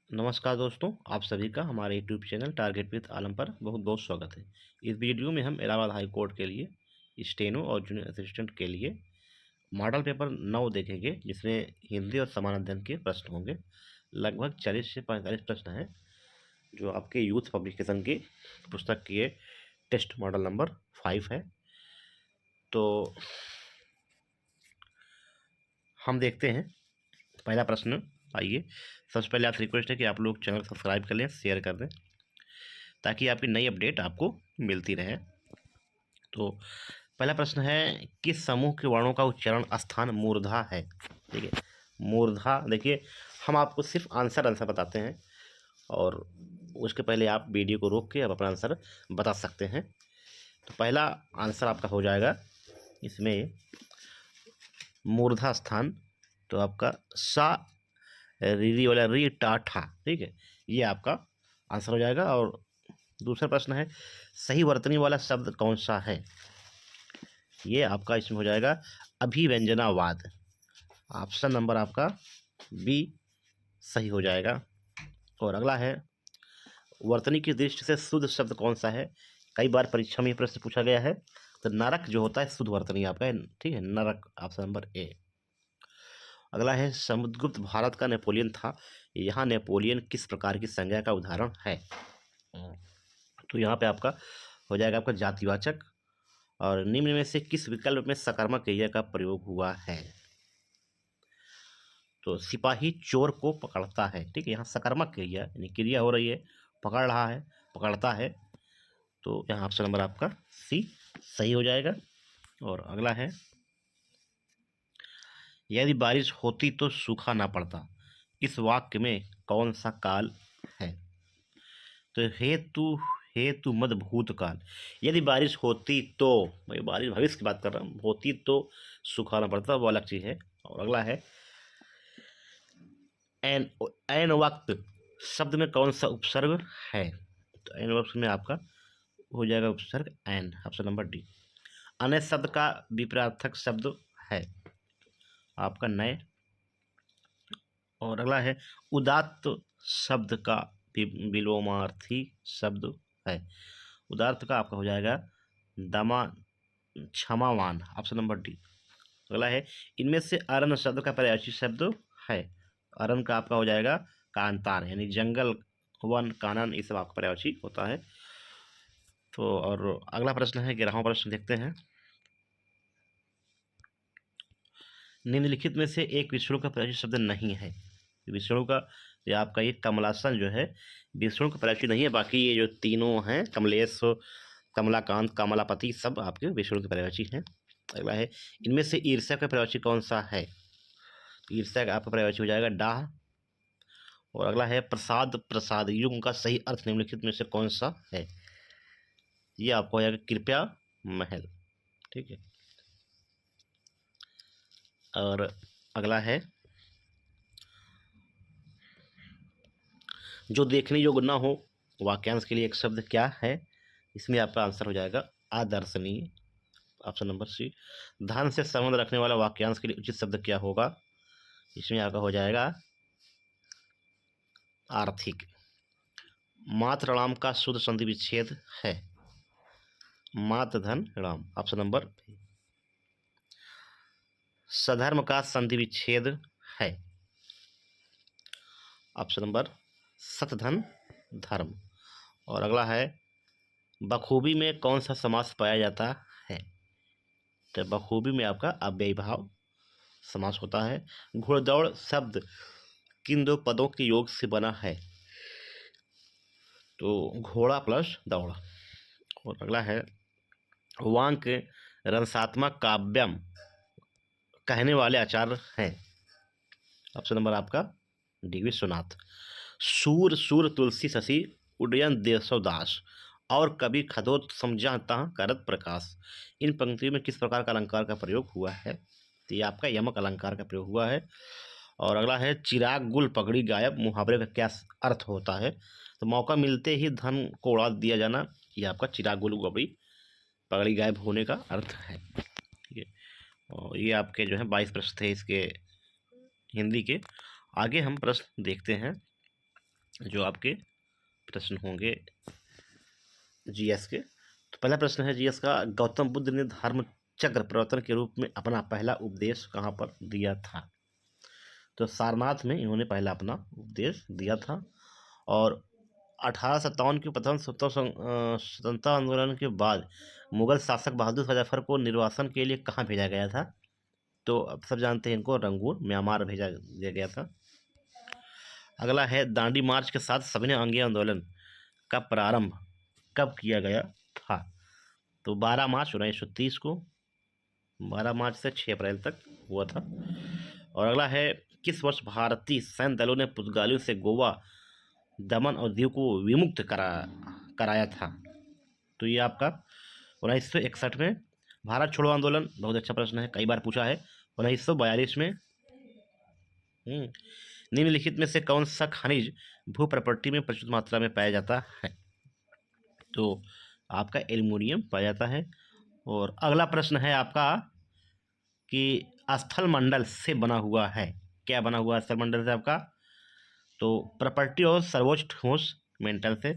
नमस्कार दोस्तों, आप सभी का हमारे यूट्यूब चैनल टारगेट विद आलम पर बहुत बहुत स्वागत है। इस वीडियो में हम इलाहाबाद हाई कोर्ट के लिए स्टेनो और जूनियर असिस्टेंट के लिए मॉडल पेपर 9 देखेंगे, जिसमें हिंदी और समान अध्ययन के प्रश्न होंगे। लगभग 40 से 45 प्रश्न हैं, जो आपके यूथ पब्लिकेशन की पुस्तक की ये टेस्ट मॉडल नंबर 5 है। तो हम देखते हैं पहला प्रश्न। आइए, सबसे पहले आपसे रिक्वेस्ट है कि आप लोग चैनल सब्सक्राइब कर लें, शेयर कर दें, ताकि आपकी नई अपडेट आपको मिलती रहे। तो पहला प्रश्न है, किस समूह के वर्णों का उच्चारण स्थान मूर्धा है? ठीक है, मूर्धा। देखिए, हम आपको सिर्फ आंसर बताते हैं, और उसके पहले आप वीडियो को रोक के अब अपना आंसर बता सकते हैं। तो पहला आंसर आपका हो जाएगा इसमें मूर्धा स्थान, तो आपका सा रीरी वाला री टा ठा। ठीक है, ये आपका आंसर हो जाएगा। और दूसरा प्रश्न है, सही वर्तनी वाला शब्द कौन सा है? ये आपका इसमें हो जाएगा अभिव्यंजनावाद। ऑप्शन नंबर आपका बी सही हो जाएगा। और अगला है, वर्तनी की दृष्टि से शुद्ध शब्द कौन सा है? कई बार परीक्षा में ये प्रश्न पूछा गया है। तो नरक जो होता है शुद्ध वर्तनी आपका है। ठीक है, नरक, ऑप्शन नंबर ए। अगला है, समुद्रगुप्त भारत का नेपोलियन था, यहाँ नेपोलियन किस प्रकार की संज्ञा का उदाहरण है? तो यहाँ पे आपका हो जाएगा आपका जातिवाचक। और निम्न में से किस विकल्प में सकारात्मक क्रिया का प्रयोग हुआ है? तो सिपाही चोर को पकड़ता है। ठीक है, यहाँ सकारात्मक क्रिया यानी क्रिया हो रही है, पकड़ रहा है, पकड़ता है। तो यहाँ ऑप्शन नंबर आपका सी सही हो जाएगा। और अगला है, यदि बारिश होती तो सूखा ना पड़ता, इस वाक्य में कौन सा काल है? तो हेतु मद भूतकाल। यदि बारिश होती तो, भाई बारिश भविष्य की बात कर रहा हूँ, होती तो सूखा ना पड़ता, वो अलग चीज़ है। और अगला है, एन एन वक्त शब्द में कौन सा उपसर्ग है? तो एन वक्त में आपका हो जाएगा उपसर्ग एन, ऑप्शन नंबर डी। अनय शब्द का विपरीतार्थक शब्द है आपका नए। और अगला है, उदात्त शब्द का विलोमार्थी शब्द है। उदात्त का आपका हो जाएगा दमा क्षमावान, ऑप्शन नंबर डी। अगला है, इनमें से अरण शब्द का पर्यायवाची शब्द है। अरण का आपका हो जाएगा कांतान, यानी जंगल, वन, कानन, ये सब आपका पर्यायवाची होता है। तो और अगला प्रश्न है, 11वां प्रश्न देखते हैं। निम्नलिखित में से एक विष्णु का पर्यायवाची शब्द नहीं है। विष्णु का, ये आपका ये कमलासन जो है, विष्णु का पर्यायवाची नहीं है। बाकी ये जो तीनों हैं, कमलेश, कमलाकांत, कमलापति, सब आपके विष्णु के पर्यायवाची हैं। अगला है, इनमें से ईर्ष्या का पर्यायवाची कौन सा है? ईर्ष्या का आपका पर्यायवाची हो जाएगा डाह। और अगला है, प्रसाद प्रसाद युग का सही अर्थ निम्नलिखित में से कौन सा है? ये आपको हो जाएगा कृपया महल। ठीक है। और अगला है, जो देखने योग्य ना हो वाक्यांश के लिए एक शब्द क्या है? इसमें आपका आंसर हो जाएगा आदर्शनीय, ऑप्शन नंबर सी। धन से संबंध रखने वाला वाक्यांश के लिए उचित शब्द क्या होगा? इसमें आपका हो जाएगा आर्थिक। मात्र राम का शुद्ध संधि विच्छेद है मात धन राम, ऑप्शन नंबर बी। सधर्म का संधि विच्छेद है, ऑप्शन नंबर सतधन धर्म। और अगला है, बखूबी में कौन सा समास पाया जाता है? तो बखूबी में आपका अव्ययीभाव समास होता है। घुड़दौड़ शब्द किन दो पदों के योग से बना है? तो घोड़ा प्लस दौड़। और अगला है, वांक रसात्मक काव्यम कहने वाले आचार्य हैं। ऑप्शन नंबर आपका डी विश्वनाथ। सूर सूर तुलसी शशि उडयन देशवदास और कभी खदोत समझाता करत प्रकाश, इन पंक्तियों में किस प्रकार का अलंकार का प्रयोग हुआ है? तो ये आपका यमक अलंकार का प्रयोग हुआ है। और अगला है, चिराग गुल पगड़ी गायब मुहावरे का क्या अर्थ होता है? तो मौका मिलते ही धन को उड़ा दिया जाना, ये आपका चिराग गुल पगड़ी गायब होने का अर्थ है। ठीक है। और ये आपके जो है 22 प्रश्न थे इसके हिंदी के। आगे हम प्रश्न देखते हैं। जो आपके प्रश्न होंगे जीएस के। तो पहला प्रश्न है जीएस का, गौतम बुद्ध ने धर्म चक्र प्रवर्तन के रूप में अपना पहला उपदेश कहाँ पर दिया था? तो सारनाथ में इन्होंने पहला अपना उपदेश दिया था। और 1857 के प्रथम स्वतंत्रता आंदोलन के बाद मुगल शासक बहादुर शाह जफर को निर्वासन के लिए कहाँ भेजा गया था? तो अब सब जानते हैं इनको, रंगून म्यांमार भेजा दिया गया था। अगला है, दांडी मार्च के साथ सविनय अंगीय आंदोलन का प्रारंभ कब किया गया था? तो 12 मार्च 1930 को, 12 मार्च से 6 अप्रैल तक हुआ था। और अगला है, किस वर्ष भारतीय सैन्य दलों ने पुर्तगालियों से गोवा, दमन और दीव को विमुक्त कराया था? तो ये आपका 1961 में। भारत छोड़ो आंदोलन, बहुत अच्छा प्रश्न है, कई बार पूछा है। 1942 में। निम्नलिखित में से कौन सा खनिज भू प्रॉपर्टी में प्रचुर मात्रा में पाया जाता है? तो आपका एल्युमिनियम पाया जाता है। और अगला प्रश्न है आपका कि स्थल मंडल से बना हुआ है, क्या बना हुआ है स्थल मंडल से आपका? तो प्रॉपर्टी और सर्वोच्च ठोस मेंटल से।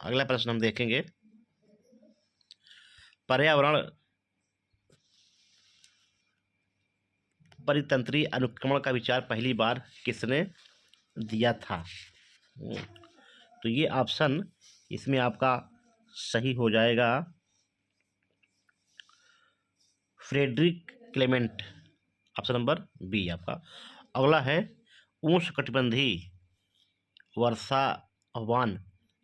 अगला प्रश्न हम देखेंगे, पर्यावरण परितंत्रीय अनुक्रमण का विचार पहली बार किसने दिया था? तो ये ऑप्शन इसमें आपका सही हो जाएगा, Frederick Clement, option number B आपका। अगला है, उष्णकटिबंधीय वर्षावन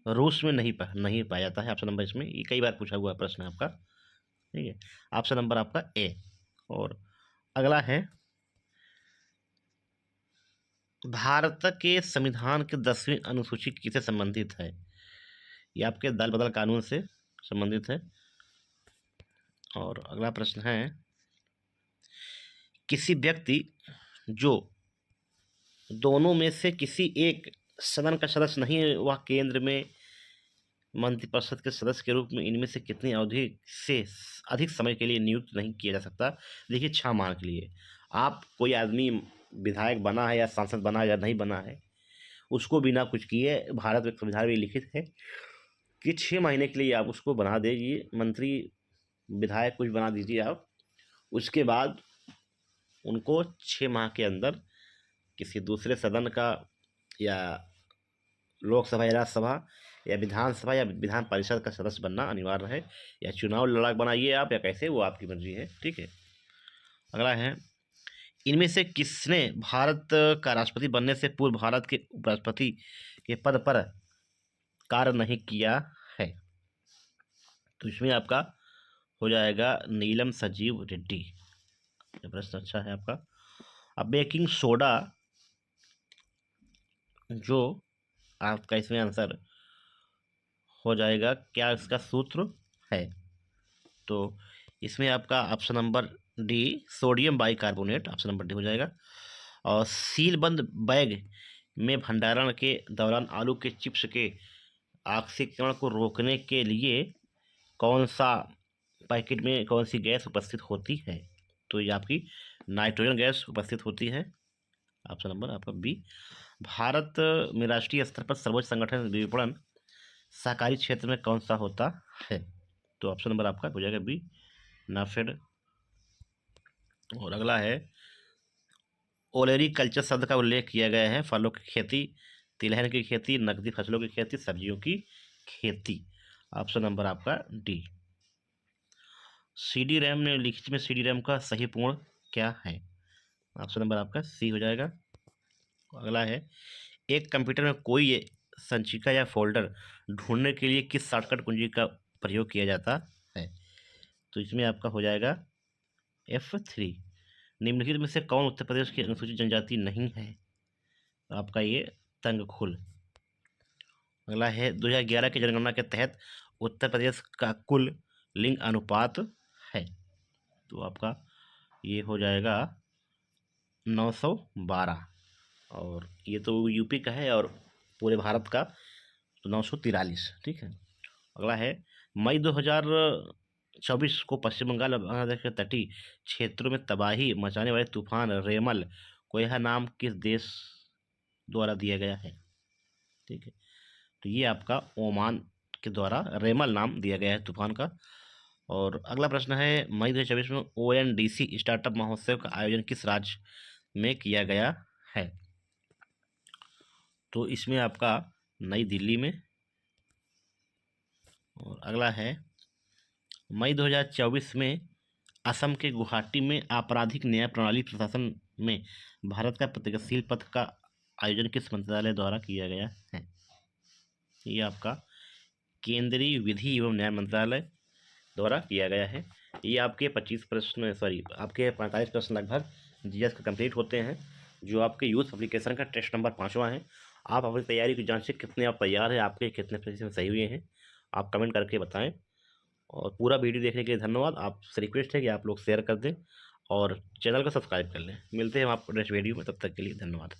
रूस में नहीं पाया जाता है, ऑप्शन नंबर इसमें, ये कई बार पूछा हुआ प्रश्न है आपका, ठीक है, ऑप्शन नंबर आपका ए। और अगला है, भारत के संविधान के 10वीं अनुसूची किससे संबंधित है? ये आपके दल बदल कानून से संबंधित है। और अगला प्रश्न है, किसी व्यक्ति जो दोनों में से किसी एक सदन का सदस्य नहीं है, वह केंद्र में मंत्रिपरिषद के सदस्य के रूप में इनमें से कितनी अवधि से अधिक समय के लिए नियुक्त नहीं किया जा सकता? देखिए, 6 माह के लिए। आप कोई आदमी विधायक बना है या सांसद बना है या नहीं बना है, उसको बिना कुछ किए, भारत में संविधान में लिखित है कि 6 महीने के लिए आप उसको बना दीजिए मंत्री, विधायक कुछ बना दीजिए आप, उसके बाद उनको 6 माह के अंदर किसी दूसरे सदन का या लोकसभा या राज्यसभा या विधानसभा या विधान परिषद का सदस्य बनना अनिवार्य है, या चुनाव लड़ा बनाइए आप या कैसे, वो आपकी मर्जी है, ठीक है। अगला है, इनमें से किसने भारत का राष्ट्रपति बनने से पूर्व भारत के उपराष्ट्रपति के पद पर कार्य नहीं किया है? तो इसमें आपका हो जाएगा नीलम संजीव रेड्डी। ये प्रश्न अच्छा है आपका। अब बेकिंग सोडा, जो आपका इसमें आंसर हो जाएगा, क्या इसका सूत्र है? तो इसमें आपका option number D, sodium bicarbonate, option number D हो जाएगा। और सीलबंद बैग में भंडारण के दौरान आलू के चिप्स के ऑक्सीकरण को रोकने के लिए कौन सा पैकेट में कौन सी गैस उपस्थित होती है? तो ये आपकी नाइट्रोजन गैस उपस्थित होती है, ऑप्शन नंबर आपका बी। भारत में राष्ट्रीय स्तर पर सर्वोच्च संगठन विपणन सहकारी क्षेत्र में कौन सा होता है? तो ऑप्शन नंबर आपका हो जाएगा बी, नाफेड। और अगला है, ओलेरी कल्चर शब्द का उल्लेख किया गया है फलों की खेती, तिलहन की खेती, नकदी फसलों की खेती, सब्जियों की खेती, ऑप्शन नंबर आपका डी। CD रैम ने लिखित में CD रैम का सही पूर्ण क्या है? ऑप्शन नंबर आपका सी हो जाएगा। अगला है, एक कंप्यूटर में कोई संचिका या फोल्डर ढूंढने के लिए किस शॉर्टकट कुंजी का प्रयोग किया जाता है? तो इसमें आपका हो जाएगा F3। निम्नलिखित में से कौन उत्तर प्रदेश की अनुसूचित जनजाति नहीं है? आपका ये तंगखुल। अगला है, 2011 की जनगणना के तहत उत्तर प्रदेश का कुल लिंग अनुपात है? तो आपका ये हो जाएगा 912। और ये तो यूपी का है और पूरे भारत का तो 943, ठीक है। अगला है, मई 2024 को पश्चिम बंगाल और बांग्लादेश के तटीय क्षेत्रों में तबाही मचाने वाले तूफान रेमल को यह नाम किस देश द्वारा दिया गया है? ठीक है, तो ये आपका ओमान के द्वारा रेमल नाम दिया गया है तूफान का। और अगला प्रश्न है, मई 2024 में ONDC स्टार्टअप महोत्सव का आयोजन किस राज्य में किया गया है? तो इसमें आपका नई दिल्ली में। और अगला है, मई 2024 में असम के गुवाहाटी में आपराधिक न्याय प्रणाली प्रशासन में भारत का प्रगतिशील पथ का आयोजन किस मंत्रालय द्वारा किया गया है? ये आपका केंद्रीय विधि एवं न्याय मंत्रालय द्वारा किया गया है। ये आपके 25 प्रश्न, सॉरी आपके 45 प्रश्न लगभग जीएस का कंप्लीट होते हैं, जो आपके यूथ एप्लीकेशन का टेस्ट नंबर 5वां है। आप अपनी तैयारी की जांचें, कितने आप तैयार हैं, आपके कितने प्रतिशत सही हुए हैं, आप कमेंट करके बताएं। और पूरा वीडियो देखने के लिए धन्यवाद। आपसे रिक्वेस्ट है कि आप लोग शेयर कर दें और चैनल को सब्सक्राइब कर लें। मिलते हैं हम आपको नेक्स्ट वीडियो में, तब तक के लिए धन्यवाद।